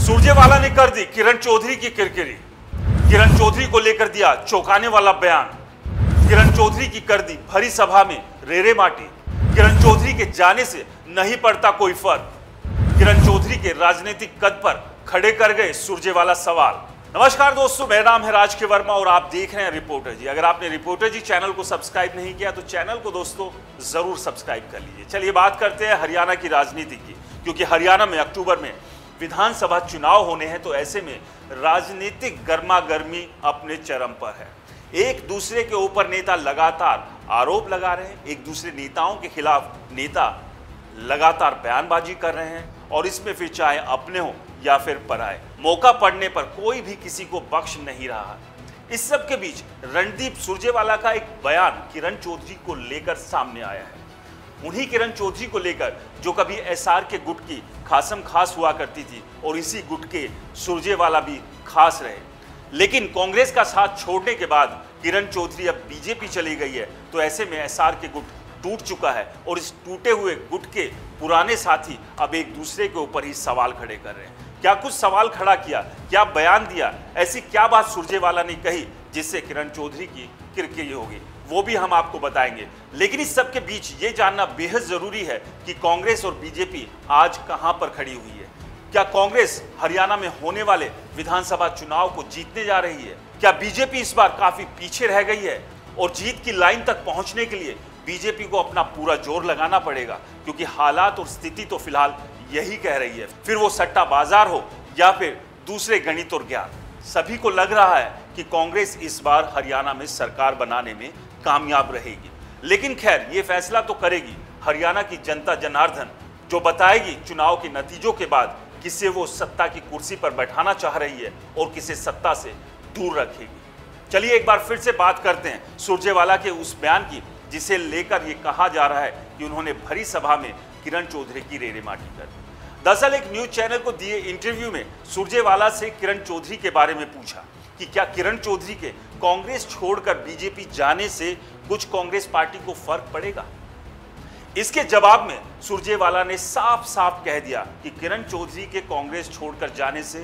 सुरजेवाला ने कर दी किरण चौधरी की किरकिरी। किरण चौधरी को लेकर दिया चौंकाने वाला बयान। किरण चौधरी की कर दी भरी सभा में रेरे माटी। किरण चौधरी के जाने से नहीं पड़ता कोई फर्क। किरण चौधरी के राजनीतिक कद पर खड़े कर गए सुरजेवाला सवाल। नमस्कार दोस्तों, मेरा नाम है राज के वर्मा और आप देख रहे हैं रिपोर्टर जी। अगर आपने रिपोर्टर जी चैनल को सब्सक्राइब नहीं किया तो चैनल को दोस्तों जरूर सब्सक्राइब कर लीजिए। चलिए बात करते हैं हरियाणा की राजनीति की, क्योंकि हरियाणा में अक्टूबर में विधानसभा चुनाव होने हैं। तो ऐसे में राजनीतिक गर्मा गर्मी अपने चरम पर है। एक दूसरे के ऊपर नेता लगातार आरोप लगा रहे हैं, एक दूसरे नेताओं के खिलाफ नेता लगातार बयानबाजी कर रहे हैं, और इसमें फिर चाहे अपने हो या फिर पराए, मौका पड़ने पर कोई भी किसी को बख्श नहीं रहा। इस सब के बीच रणदीप सुरजेवाला का एक बयान किरण चौधरी को लेकर सामने आया है। उन्हीं किरण चौधरी को लेकर जो कभी एसआर के गुट की खासम खास हुआ करती थी, और इसी गुट के सुरजेवाला भी खास रहे। लेकिन कांग्रेस का साथ छोड़ने के बाद किरण चौधरी अब बीजेपी चली गई है। तो ऐसे में एसआर के गुट टूट चुका है, और इस टूटे हुए गुट के पुराने साथी अब एक दूसरे के ऊपर ही सवाल खड़े कर रहे हैं। क्या कुछ सवाल खड़ा किया, क्या बयान दिया, ऐसी क्या बात सुरजेवाला ने कही जिससे किरण चौधरी की किरकिरी होगी, वो भी हम आपको बताएंगे। लेकिन इस सब के बीच ये जानना बेहद जरूरी है कि कांग्रेस और बीजेपी आज कहां पर खड़ी हुई है। क्या कांग्रेस हरियाणा में होने वाले विधानसभा चुनाव को जीतने जा रही है? क्या बीजेपी इस बार काफी पीछे रह गई है और जीत की लाइन तक पहुंचने के लिए बीजेपी को अपना पूरा जोर लगाना पड़ेगा? क्योंकि हालात और स्थिति तो फिलहाल यही कह रही है। फिर वो सट्टा बाजार हो या फिर दूसरे गणित और ज्ञान, सभी को लग रहा है कि कांग्रेस इस बार हरियाणा में सरकार बनाने में कामयाब रहेगी। लेकिन खैर, ये फैसला तो करेगी हरियाणा की जनता जनार्दन, जो बताएगी चुनाव के नतीजों के बाद किसे वो सत्ता की कुर्सी पर बैठाना चाह रही है और किसे सत्ता से दूर रखेगी। चलिए एक बार फिर से बात करते हैं सुरजेवाला के उस बयान की, जिसे लेकर ये कहा जा रहा है कि उन्होंने भरी सभा में किरण चौधरी की रेरेमाटी कर दी। दरअसल एक न्यूज चैनल को दिए इंटरव्यू में सुरजेवाला से किरण चौधरी के बारे में पूछा कि क्या किरण चौधरी के कांग्रेस छोड़कर बीजेपी जाने से कुछ कांग्रेस पार्टी को फर्क पड़ेगा। इसके जवाब में सुरजेवाला ने साफ साफ कह दिया कि किरण चौधरी के कांग्रेस छोड़कर जाने से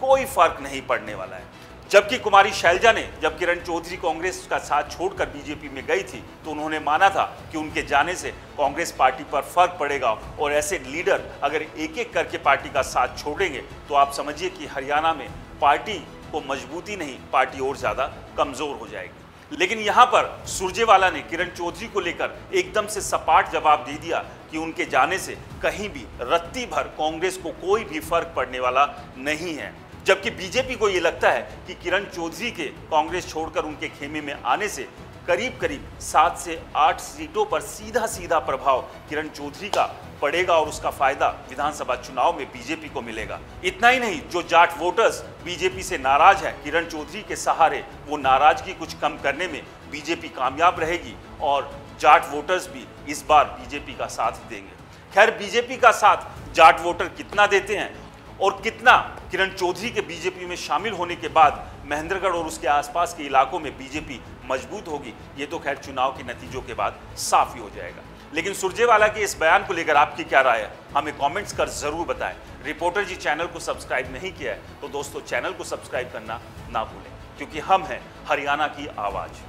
कोई फर्क नहीं पड़ने वाला है। जबकि कुमारी शैलजा ने जब किरण चौधरी कांग्रेस का साथ छोड़कर बीजेपी में गई थी तो उन्होंने माना था कि उनके जाने से कांग्रेस पार्टी पर फर्क पड़ेगा, और ऐसे लीडर अगर एक एक करके पार्टी का साथ छोड़ेंगे तो आप समझिए कि हरियाणा में पार्टी को मजबूती नहीं, पार्टी और ज्यादा कमजोर हो जाएगी। लेकिन यहां पर सुरजेवाला ने किरण चौधरी को लेकर एकदम से सपाट जवाब दे दिया कि उनके जाने से कहीं भी रत्ती भर कांग्रेस को कोई भी फर्क पड़ने वाला नहीं है। जबकि बीजेपी को यह लगता है कि किरण चौधरी के कांग्रेस छोड़कर उनके खेमे में आने से करीब करीब 7 से 8 सीटों पर सीधा सीधा प्रभाव किरण चौधरी का पड़ेगा, और उसका फायदा विधानसभा चुनाव में बीजेपी को मिलेगा। इतना ही नहीं, जो जाट वोटर्स बीजेपी से नाराज हैं, किरण चौधरी के सहारे वो नाराजगी कुछ कम करने में बीजेपी कामयाब रहेगी, और जाट वोटर्स भी इस बार बीजेपी का साथ देंगे। खैर, बीजेपी का साथ जाट वोटर कितना देते हैं और कितना किरण चौधरी के बीजेपी में शामिल होने के बाद महेंद्रगढ़ और उसके आसपास के इलाकों में बीजेपी मजबूत होगी, ये तो खैर चुनाव के नतीजों के बाद साफ ही हो जाएगा। लेकिन सुरजेवाला के इस बयान को लेकर आपकी क्या राय है, हमें कमेंट्स कर जरूर बताएं। रिपोर्टर जी चैनल को सब्सक्राइब नहीं किया है तो दोस्तों चैनल को सब्सक्राइब करना ना भूलें, क्योंकि हम हैं हरियाणा की आवाज़।